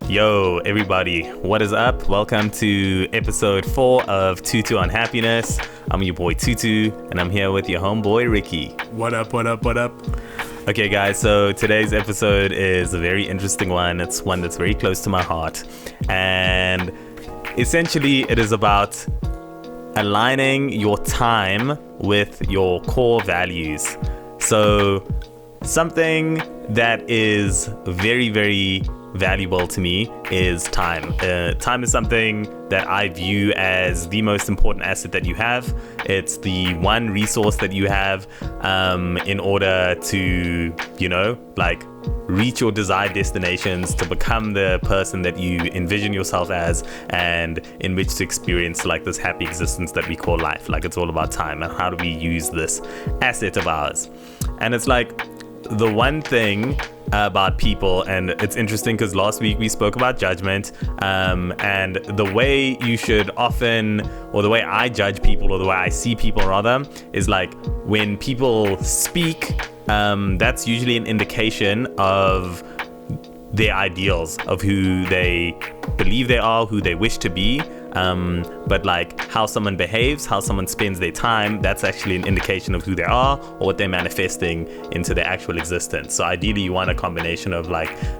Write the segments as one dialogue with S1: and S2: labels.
S1: Yo, everybody, what is up? Welcome to episode 4 of Tutu on Happiness. I'm your boy Tutu, and I'm here with your homeboy Ricky.
S2: What up?
S1: Okay, guys, so today's episode is a very interesting one. It's one that's very close to my heart. And essentially, it is about aligning your time with your core values. So something that is very, very valuable to me is time. Time is something that I view as the most important asset that you have. It's the one resource that you have in order to, reach your desired destinations, to become the person that you envision yourself as, and in which to experience this happy existence that we call life. It's all about time and how do we use this asset of ours. And it's the one thing about people, and it's interesting because last week we spoke about judgment, and the way you should often, or the way I judge people, or the way I see people rather, is when people speak, that's usually an indication of their ideals, of who they believe they are, who they wish to be. But how someone behaves, how someone spends their time, that's actually an indication of who they are or what they're manifesting into their actual existence. So ideally you want a combination of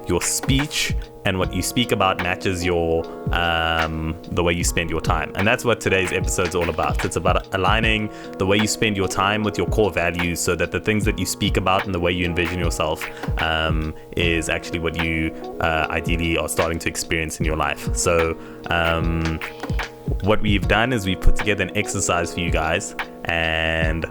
S1: your speech and what you speak about matches your the way you spend your time. And that's what today's episode is all about. It's about aligning the way you spend your time with your core values, so that the things that you speak about and the way you envision yourself is actually what you ideally are starting to experience in your life. So what we've done is we've put together an exercise for you guys, and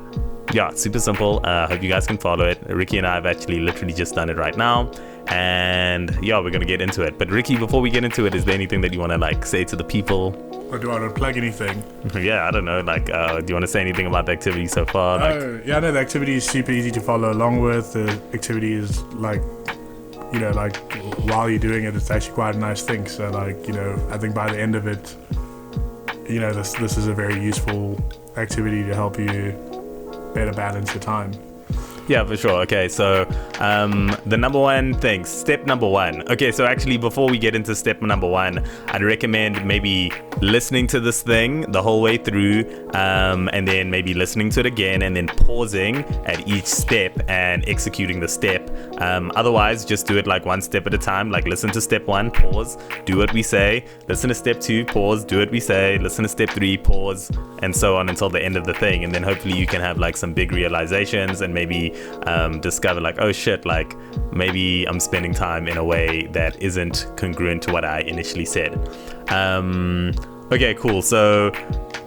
S1: yeah, it's super simple. Hope you guys can follow it. Ricky and I have actually literally just done it right now, and yeah, we're gonna get into it. But Ricky, before we get into it, is there anything that you want to say to the people?
S2: Or do I want to plug anything?
S1: Yeah, I don't know. Do you want to say anything about the activity so far?
S2: The activity is super easy to follow along with. The activity is while you're doing it, it's actually quite a nice thing. So I think by the end of it, this is a very useful activity to help you better balance your time.
S1: Yeah, for sure. Okay, so the number one thing, step number one. Okay, so actually before we get into step number one, I'd recommend maybe listening to this thing the whole way through, and then maybe listening to it again and then pausing at each step and executing the step. Otherwise, just do it one step at a time. Listen to step 1, pause, do what we say. Listen to step 2, pause, do what we say. Listen to step 3, pause, and so on until the end of the thing. And then hopefully you can have some big realizations and maybe discover oh shit, maybe I'm spending time in a way that isn't congruent to what I initially said. Okay, cool. So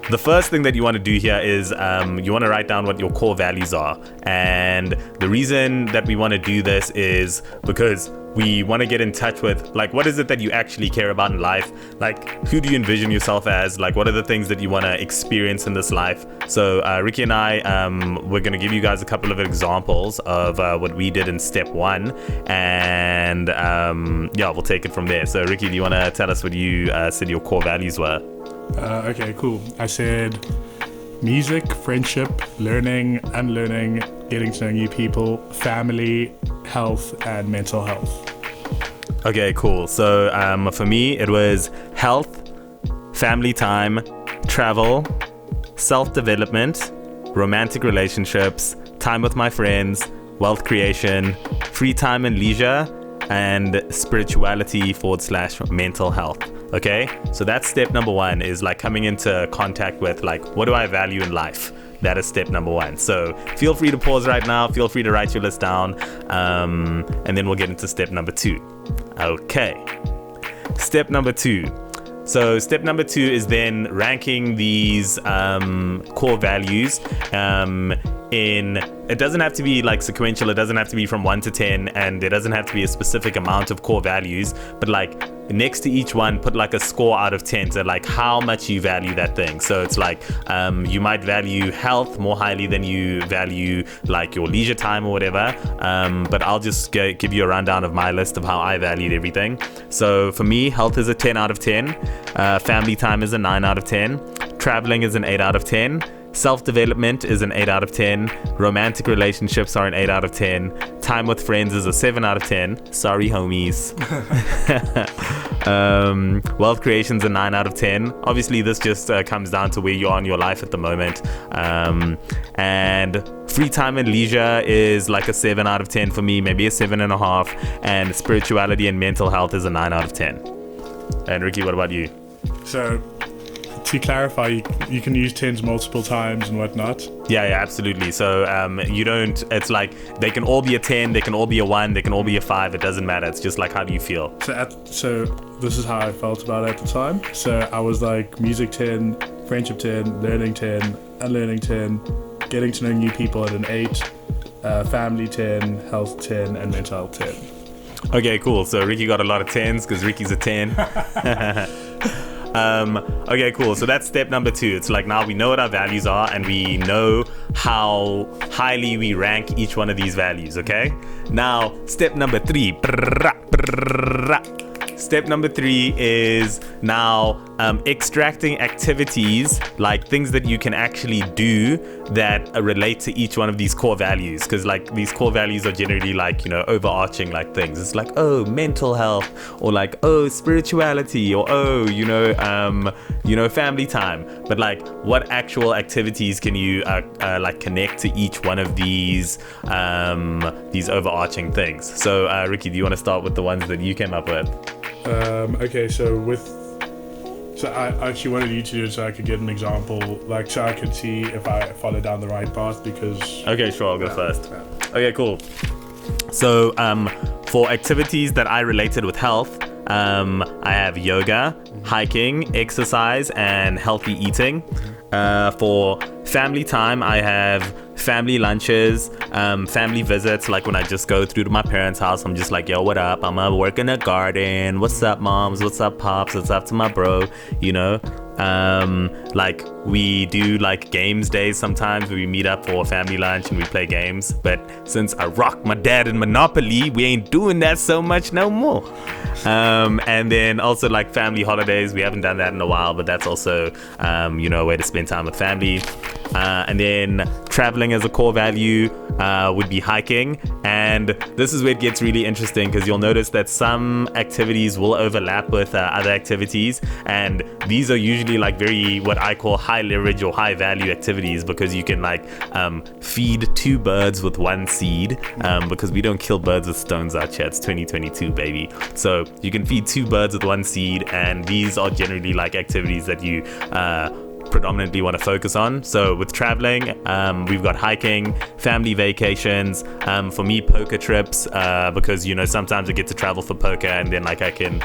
S1: the first thing that you want to do here is you want to write down what your core values are. And the reason that we want to do this is because we want to get in touch with what is it that you actually care about in life? Who do you envision yourself as? What are the things that you want to experience in this life? So Ricky and I, we're going to give you guys a couple of examples of what we did in step 1, and we'll take it from there. So Ricky, do you want to tell us what you said your core values were?
S2: Okay, cool. I said music, friendship, learning, unlearning, getting to know new people, family, health, and mental health.
S1: Okay, cool. So for me, it was health, family time, travel, self-development, romantic relationships, time with my friends, wealth creation, free time and leisure, and spirituality / mental health. Okay, so that's step number 1, is coming into contact with what do I value in life? That is step number 1. So feel free to pause right now, feel free to write your list down, and then we'll get into step number 2. Okay, step number 2. So step number 2 is then ranking these core values it doesn't have to be sequential, it doesn't have to be from 1 to 10, and there doesn't have to be a specific amount of core values, but next to each one put a score out of 10 to how much you value that thing. So it's you might value health more highly than you value your leisure time or whatever, but I'll just give you a rundown of my list of how I valued everything. So for me, health is a 10 out of 10, family time is a 9 out of 10, traveling is an 8 out of 10, self-development is an 8 out of 10, romantic relationships are an 8 out of 10, time with friends is a 7 out of 10. Sorry, homies. Wealth creation's a 9 out of 10. Obviously, this just comes down to where you are in your life at the moment. And free time and leisure is like a 7 out of 10 for me, maybe a 7.5. And spirituality and mental health is a 9 out of 10. And Ricky, what about you?
S2: So, to clarify, you can use 10s multiple times and whatnot.
S1: Yeah, absolutely. So you don't, it's like they can all be a 10, they can all be a 1, they can all be a 5. It doesn't matter. It's just like, how do you feel?
S2: So this is how I felt about it at the time. So I was like music 10, friendship 10, learning 10, unlearning 10, getting to know new people at an 8, family 10, health 10, and mental health 10.
S1: Okay, cool. So Ricky got a lot of 10s because Ricky's a 10. Okay, cool. So that's step number 2. It's like now we know what our values are and we know how highly we rank each one of these values, okay? Now, step number 3. Step number 3 is now extracting activities, like things that you can actually do that relate to each one of these core values. Because like these core values are generally like, you know, overarching like things. It's like, oh, mental health, or like, oh, spirituality, or oh, family time. But like, what actual activities can you like connect to each one of these overarching things? So Ricky, do you want to start with the ones that you came up with?
S2: Okay, so I actually wanted you to do it so I could get an example, like so I could see if I follow down the right path, because...
S1: Okay, sure, I'll go first. Okay, cool. So for activities that I related with health, I have yoga, hiking, exercise, and healthy eating. For family time, I have family lunches, family visits, like when I just go through to my parents' house, I'm just like, yo, what up? I'm gonna work in the garden. What's up, moms? What's up, pops? What's up to my bro? You know? Like we do like games days sometimes where we meet up for a family lunch and we play games. But since I rock my dad in Monopoly, we ain't doing that so much no more. And then also like family holidays. We haven't done that in a while, but that's also, a way to spend time with family. And then traveling as a core value would be hiking. And this is where it gets really interesting, because you'll notice that some activities will overlap with other activities. And these are usually like very, what I call high leverage or high value activities, because you can like feed 2 birds with 1 seed, because we don't kill birds with stones out here. It's 2022, baby. So you can feed 2 birds with 1 seed. And these are generally like activities that you predominantly want to focus on. So with traveling, we've got hiking, family vacations, for me poker trips, because sometimes I get to travel for poker, and then like I can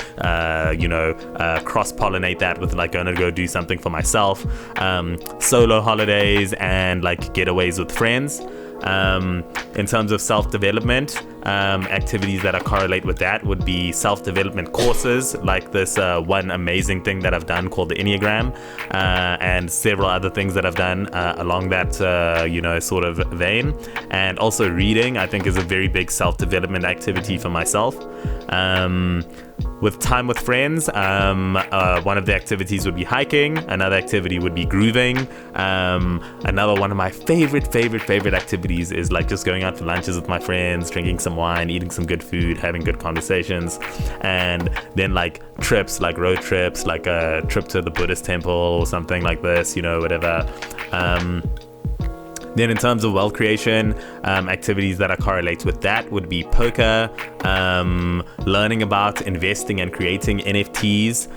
S1: cross-pollinate that with like going to go do something for myself, solo holidays, and like getaways with friends. In terms of self-development, activities that correlate with that would be self-development courses, like this one amazing thing that I've done called the Enneagram, and several other things that I've done along that sort of vein. And also reading, I think, is a very big self-development activity for myself. With time with friends, one of the activities would be hiking. Another activity would be grooving. Another one of my favorite activities is like just going out for lunches with my friends, drinking some wine, eating some good food, having good conversations. And then like trips, like road trips, like a trip to the Buddhist temple or something like this, whatever. Then in terms of wealth creation, activities that correlate with that would be poker, learning about investing and creating NFTs,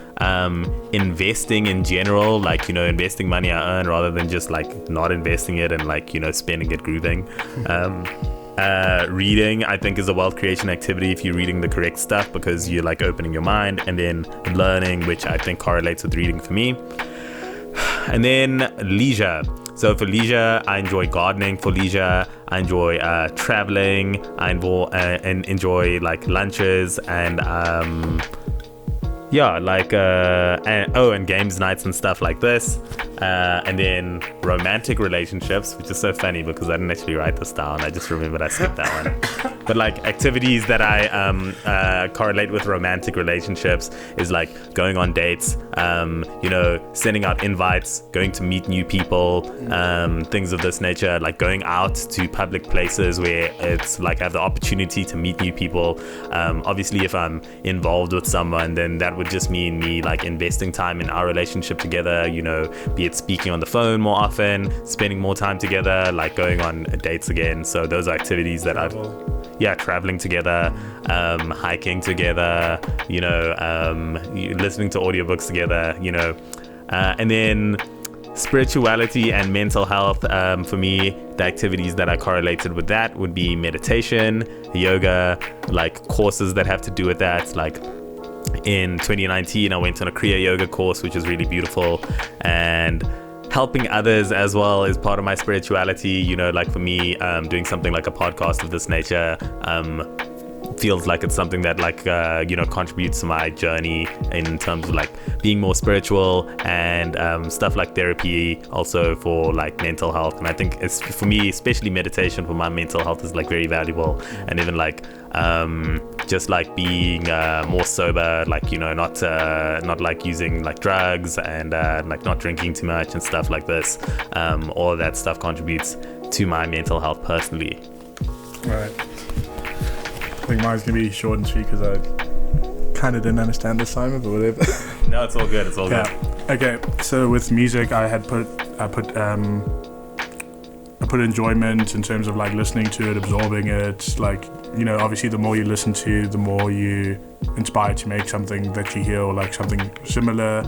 S1: investing in general, like, investing money I earn rather than just like not investing it and like, spending it grooving. Reading, I think, is a wealth creation activity if you're reading the correct stuff, because you're like opening your mind. And then learning, which I think correlates with reading for me. And then leisure. So for leisure, I enjoy gardening. For leisure, I enjoy traveling. I enjoy like lunches and and games nights and stuff like this. And then romantic relationships, which is so funny because I didn't actually write this down. I just remembered I skipped that one. But like activities that I correlate with romantic relationships is like going on dates, sending out invites, going to meet new people, things of this nature, like going out to public places where it's like I have the opportunity to meet new people. Obviously, if I'm involved with someone, then that would just mean me like investing time in our relationship together, be it speaking on the phone more often, spending more time together, like going on dates again. So those are activities that traveling together, hiking together, listening to audiobooks together, and then spirituality and mental health. For me, the activities that I correlated with that would be meditation, yoga, like courses that have to do with that. Like in 2019, I went on a Kriya Yoga course, which is really beautiful, and helping others as well is part of my spirituality. Like for me, doing something like a podcast of this nature feels like it's something that like contributes to my journey in terms of like being more spiritual, and stuff like therapy also for like mental health. And I think it's, for me, especially meditation for my mental health is like very valuable. And even like just like being more sober, like not like using like drugs, and like not drinking too much and stuff like this. All of that stuff contributes to my mental health personally.
S2: Right. I think mine's gonna be short and sweet because I kind of didn't understand the assignment, but whatever.
S1: No, it's all good. It's all good.
S2: Okay. So with music, I put enjoyment in terms of like listening to it, absorbing it. Like, obviously the more you listen to, the more you inspire to make something that you hear, or like something similar,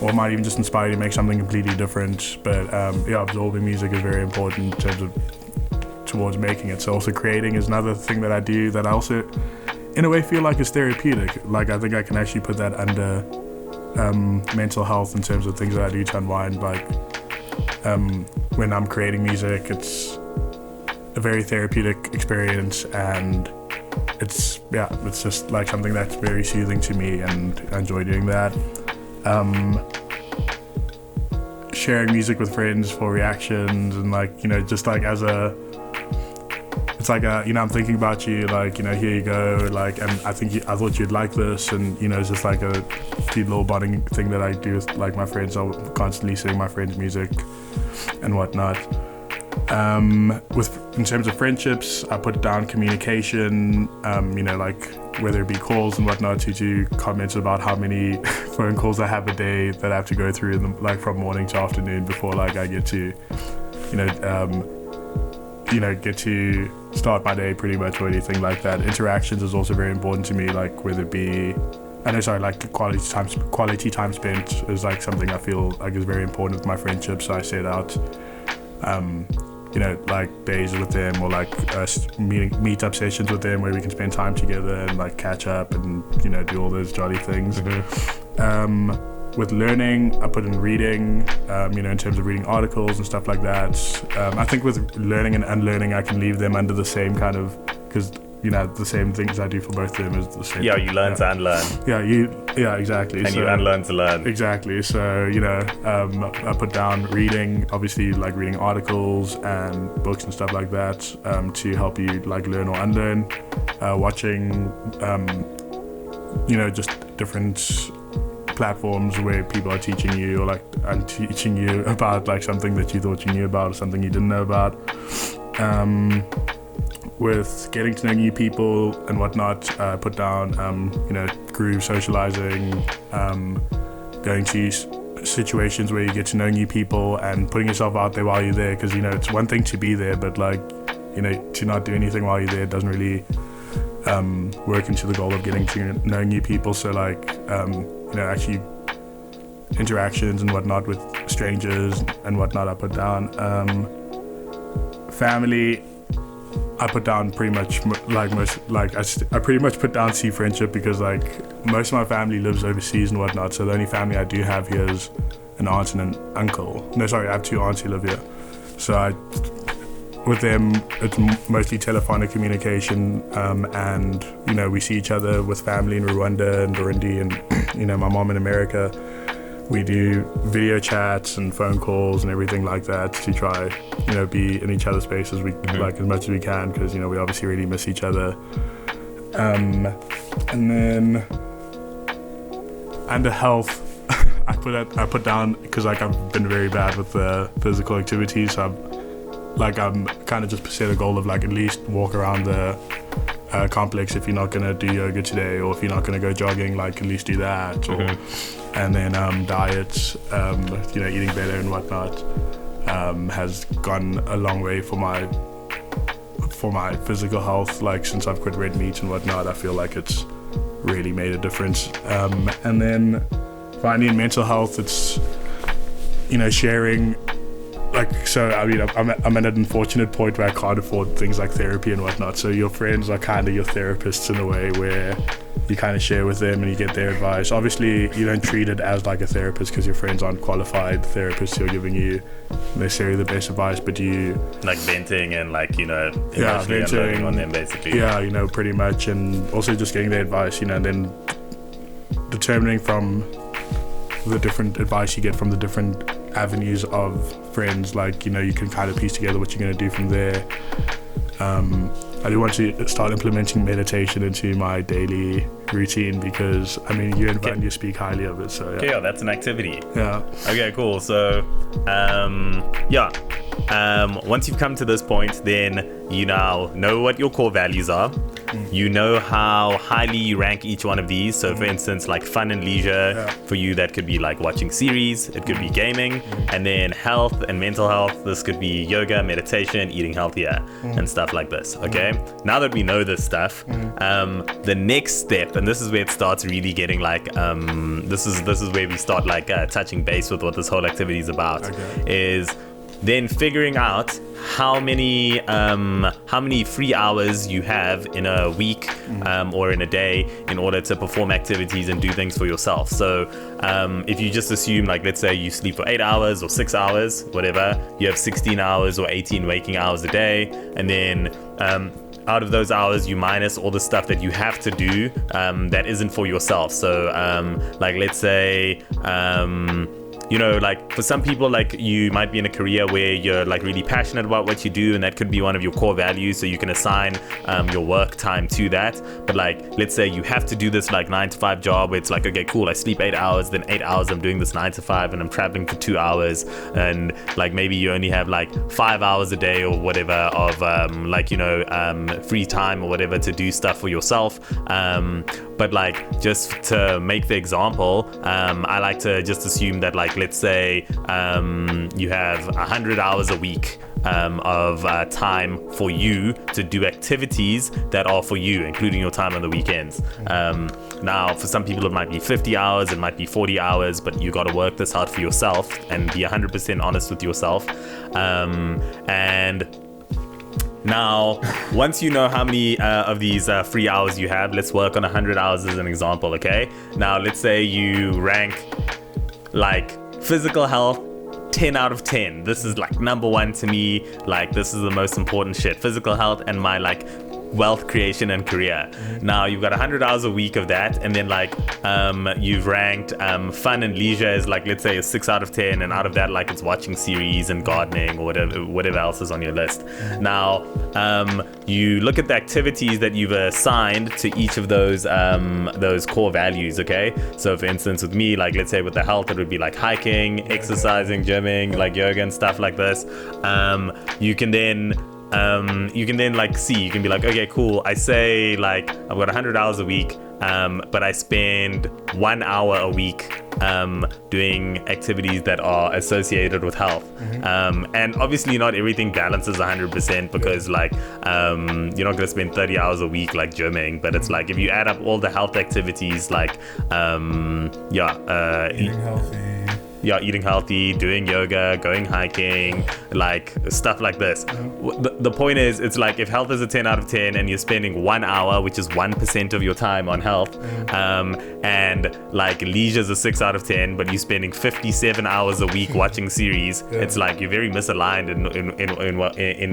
S2: or might even just inspire you to make something completely different. But absorbing music is very important in terms of towards making it. So also creating is another thing that I do that I also in a way feel like is therapeutic. Like I think I can actually put that under mental health in terms of things that I do to unwind. Like when I'm creating music, it's a very therapeutic experience, and it's just like something that's very soothing to me, and I enjoy doing that. Sharing music with friends for reactions, and like just like as a, it's like I'm thinking about you, like here you go, like, and I thought you'd like this, and it's just like a cute little bonding thing that I do with like my friends. I'll constantly sing my friends' music and whatnot. In terms of friendships, I put down communication, like whether it be calls and whatnot, to comments about how many phone calls I have a day that I have to go through, like from morning to afternoon before like I get to get to start my day pretty much, or anything like that. Interactions is also very important to me, like whether it be, like quality time spent is like something I feel like is very important with my friendships. So I set out, like days with them, or like meet-up sessions with them where we can spend time together and like catch up and do all those jolly things. With learning, I put in reading, in terms of reading articles and stuff like that. I think with learning and unlearning, I can leave them under the same kind of, because the same things I do for both of them is the same.
S1: Yeah, you learn to unlearn.
S2: Yeah, exactly.
S1: And you unlearn to learn.
S2: Exactly. So, I put down reading, obviously like reading articles and books and stuff like that, to help you like learn or unlearn. Watching, just different platforms where people are teaching you, or like and teaching you about like something that you thought you knew about, or something you didn't know about. With getting to know new people and whatnot, put down group socializing, going to situations where you get to know new people and putting yourself out there while you're there, because it's one thing to be there, but like to not do anything while you're there doesn't really work into the goal of getting to know new people. So like actually interactions and whatnot with strangers and whatnot I put down. Family, I put down pretty much like most, like I pretty much put down sea friendship, because like most of my family lives overseas and whatnot, so the only family I do have here is an aunt and an uncle. No, sorry, I have two aunts who live here. So with them, it's mostly telephonic communication, and we see each other with family in Rwanda and Burundi, and my mom in America. we do video chats and phone calls and everything like that to try, be in each other's spaces like as much as we can, because we obviously really miss each other. And then under health, I put down, because like I've been very bad with the physical activity, so I'm kind of just set a goal of like at least walk around the complex if you're not gonna do yoga today, or if you're not gonna go jogging, like at least do that. And then diet, eating better and whatnot, has gone a long way for my physical health. Like since I've quit red meat and whatnot, I feel like it's really made a difference. And then finally in mental health, it's sharing. Like, so I mean, I'm at an unfortunate point where I can't afford things like therapy and whatnot, so your friends are kind of your therapists in a way, where you kind of share with them and you get their advice. Obviously you don't treat it as like a therapist, because your friends aren't qualified therapists who are giving you necessarily the best advice, but you
S1: like venting and like emotionally unloading on them basically.
S2: Pretty much, and also just getting their advice, and then determining from the different advice you get from the different avenues of friends, like you can kind of piece together what you're going to do from there. I do want to start implementing meditation into my daily routine, because I mean you and Vanya speak highly of it, so
S1: yeah, that's an activity.
S2: Okay,
S1: cool. So once you've come to this point, then you now know what your core values are. You know how highly you rank each one of these. So for instance, like fun and leisure, for you that could be like watching series, it could be gaming. And then health and mental health, this could be yoga, meditation, eating healthier, and stuff like this. Okay, now that we know this stuff, the next step, and this is where it starts really getting like this is where we start like touching base with what this whole activity is about, is then figuring out how many free hours you have in a week or in a day in order to perform activities and do things for yourself. So if you just assume, like, let's say you sleep for 8 hours or 6 hours, whatever, you have 16 hours or 18 waking hours a day, and then out of those hours you minus all the stuff that you have to do that isn't for yourself. So like let's say like for some people, like you might be in a career where you're like really passionate about what you do, and that could be one of your core values, so you can assign your work time to that. But like let's say you have to do this like 9-to-5 job where it's like, okay, cool, I sleep 8 hours, then 8 hours I'm doing this 9-to-5, and I'm traveling for 2 hours, and like maybe you only have like 5 hours a day or whatever of free time or whatever to do stuff for yourself. But like just to make the example, I like to just assume that, like, let's say you have 100 hours a week of time for you to do activities that are for you, including your time on the weekends. Now, for some people it might be 50 hours, it might be 40 hours, but you got to work this out for yourself and be 100% honest with yourself. And now, once you know how many of these free hours you have, let's work on 100 hours as an example, okay? Now, let's say you rank like physical health 10 out of 10. This is like number one to me. Like, this is the most important shit. Physical health and my like wealth creation and career. Now you've got 100 hours a week of that, and then like you've ranked fun and leisure as like, let's say, a 6 out of 10, and out of that, like, it's watching series and gardening or whatever else is on your list. Now you look at the activities that you've assigned to each of those core values. Okay, so for instance with me, like let's say with the health, it would be like hiking, exercising, gymming, like yoga and stuff like this. You can then like see, you can be like, okay, cool, I say like I've got 100 hours a week, but I spend 1 hour a week doing activities that are associated with health. And obviously not everything balances 100%, because like you're not gonna spend 30 hours a week like gymming, but it's like if you add up all the health activities, like
S2: eating healthy,
S1: yeah, eating healthy, doing yoga, going hiking, like stuff like this. The point is, it's like if health is a 10 out of 10 and you're spending 1 hour, which is 1% of your time on health, and like leisure is a 6 out of 10, but you're spending 57 hours a week watching series, it's like you're very misaligned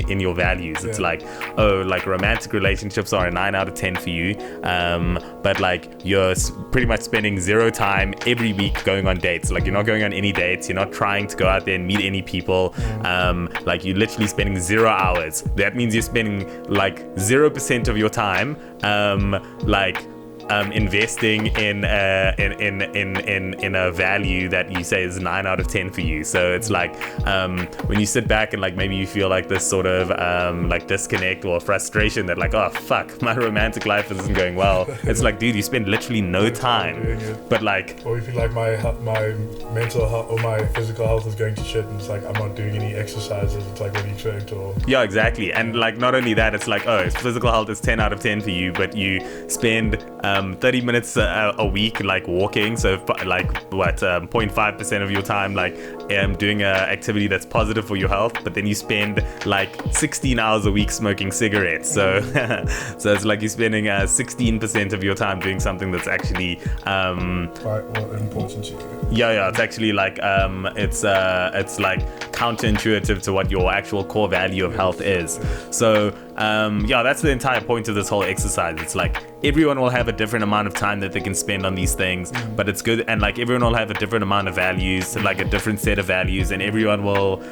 S1: in your values. It's like, oh, like romantic relationships are a 9 out of 10 for you, but like you're pretty much spending zero time every week going on dates. Like you're not going on any dates, you're not trying to go out there and meet any people, like you're literally spending 0 hours. That means you're spending like 0% of your time investing in a value that you say is 9 out of 10 for you. So it's like when you sit back and like maybe you feel like this sort of like disconnect or frustration that like, oh fuck, my romantic life isn't going well. It's like, dude, you spend literally no time, but like,
S2: or you feel like my mental health or my physical health is going to shit, and it's like I'm not doing any exercises. It's like, what do you expect? Or
S1: yeah, exactly. And like not only that, it's like, oh, physical health is 10 out of 10 for you, but you spend 30 minutes a week like walking, so like what 0.5% of your time like doing an activity that's positive for your health, but then you spend like 16 hours a week smoking cigarettes, so so it's like you're spending 16% of your time doing something that's actually
S2: quite important to you.
S1: Yeah, it's actually like it's like counterintuitive to what your actual core value of health is. So yeah, that's the entire point of this whole exercise. It's like everyone will have a different amount of time that they can spend on these things, but it's good, and like everyone will have a different amount of values, like a different set of values, and everyone will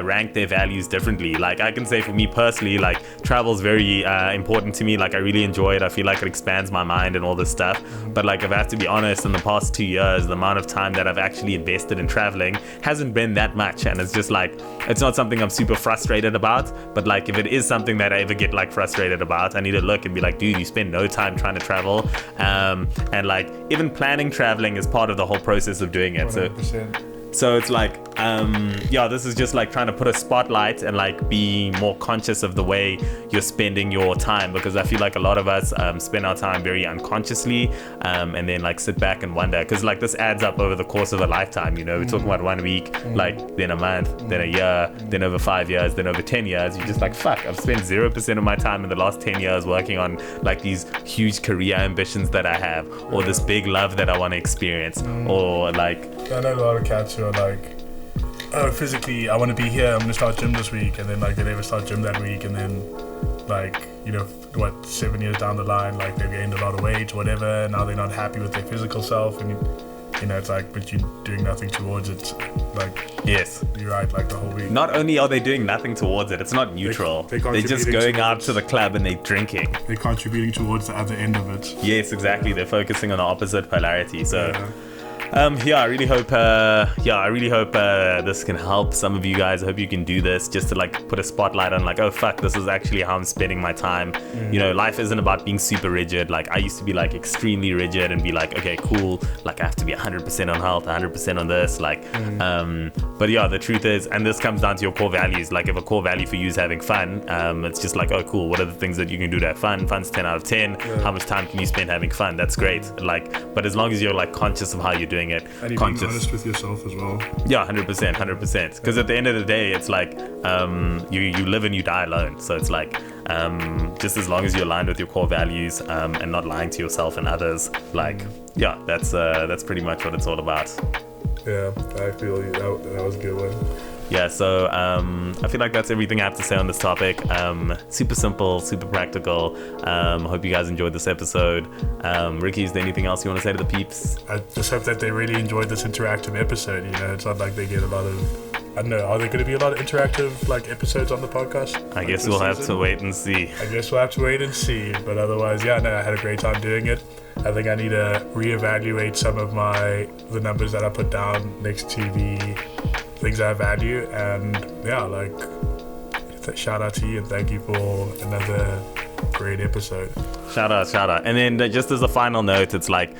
S1: rank their values differently. Like I can say for me personally, like travel is very important to me. Like I really enjoy it. I feel like it expands my mind and all this stuff. But like if I have to be honest, in the past 2 years, the amount of time that I've actually invested in traveling hasn't been that much, and it's just like, it's not something I'm super frustrated about, but like if it is something that I ever get like frustrated about, I need to look and be like, dude, you spend no time trying to travel, and like even planning traveling is part of the whole process of doing it.
S2: 100%.
S1: So it's like, yeah, this is just like trying to put a spotlight and like be more conscious of the way you're spending your time, because I feel like a lot of us spend our time very unconsciously, and then like sit back and wonder, because like this adds up over the course of a lifetime, you know. We're talking about 1 week, like then a month, then a year, then over 5 years, then over 10 years. You're just like, fuck, I've spent 0% of my time in the last 10 years working on like these huge career ambitions that I have, or this big love that I want to experience, or like,
S2: I know a lot of cats who are like, oh, physically I want to be here, I'm gonna start gym this week, and then like they never start gym that week, and then like, you know, what, 7 years down the line, like they've gained a lot of weight or whatever, and now they're not happy with their physical self, and you know, it's like, but you're doing nothing towards it. Like,
S1: yes,
S2: you're right, like the whole week.
S1: Not only are they doing nothing towards it, it's not neutral. They're just going out to the club and they're drinking.
S2: They're contributing towards the other end of it.
S1: Yes, exactly. They're focusing on the opposite polarity. So yeah, I really hope this can help some of you guys. I hope you can do this just to like put a spotlight on like, oh fuck, this is actually how I'm spending my time. You know, life isn't about being super rigid. Like I used to be like extremely rigid and be like, okay, cool, like I have to be 100% on health, 100% on this, like but yeah, the truth is, and this comes down to your core values. Like if a core value for you is having fun, it's just like, oh cool, what are the things that you can do to have fun? Fun's 10 out of 10. How much time can you spend having fun? That's great. Like, but as long as you're like conscious of how you're doing it,
S2: and you're being honest with yourself as well.
S1: Yeah, 100%. Because at the end of the day, it's like you live and you die alone. So it's like just as long as you're aligned with your core values and not lying to yourself and others, like yeah, that's pretty much what it's all about.
S2: Yeah, I feel you. That was a good one.
S1: Yeah, so I feel like that's everything I have to say on this topic. Super simple, super practical. Hope you guys enjoyed this episode. Ricky, is there anything else you want to say to the peeps?
S2: I just hope that they really enjoyed this interactive episode. You know, it's not like they get a lot of, I don't know, are there going to be a lot of interactive like episodes on the podcast?
S1: I guess we'll have to wait and see.
S2: But otherwise, yeah, no, I had a great time doing it. I think I need to reevaluate some of the numbers that I put down next to the things I value, and yeah, like shout out to you and thank you for another great episode.
S1: Shout out. And then just as a final note, it's like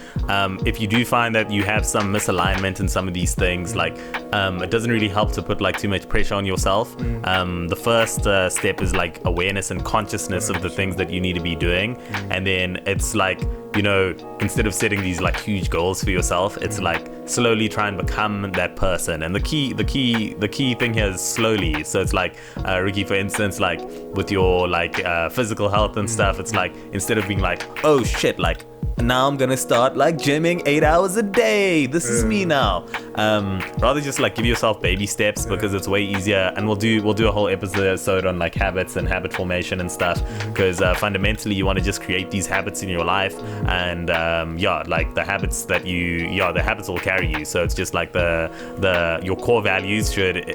S1: if you do find that you have some misalignment in some of these things, like it doesn't really help to put like too much pressure on yourself. The first step is like awareness and consciousness of the things that you need to be doing, and then it's like you know, instead of setting these like huge goals for yourself, it's like slowly try and become that person. And the key thing here is slowly. So it's like Ricky, for instance, like with your like physical health and stuff, it's like instead of being like, oh shit, like now I'm gonna start like gymming 8 hours a day, this is me now, rather just like give yourself baby steps, because it's way easier. And we'll do a whole episode on like habits and habit formation and stuff, because fundamentally you want to just create these habits in your life, and like the habits will carry you. So it's just like your core values should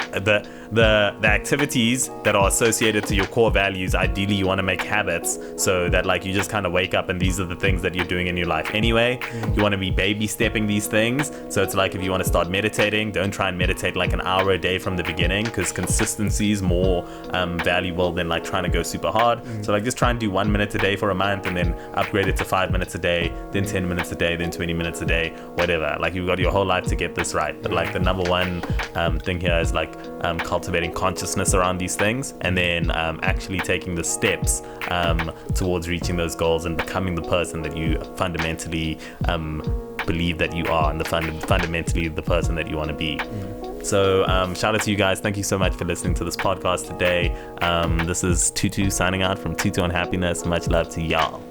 S1: the activities that are associated to your core values, ideally you want to make habits, so that like you just kind of wake up and these are the things that you're doing in your life anyway. You want to be baby stepping these things. So it's like if you want to start meditating, don't try and meditate like an hour a day from the beginning, because consistency is more valuable than like trying to go super hard. So like just try and do 1 minute a day for a month, and then upgrade it to 5 minutes a day, then 10 minutes a day, then 20 minutes a day, whatever. Like you've got your whole life to get this right. But like the number one thing here is like cultivating consciousness around these things, and then actually taking the steps towards reaching those goals and becoming the person that you fundamentally believe that you are, and fundamentally the person that you want to be. So shout out to you guys. Thank you so much for listening to this podcast today. This is Tutu signing out from Tutu on Happiness. Much love to y'all.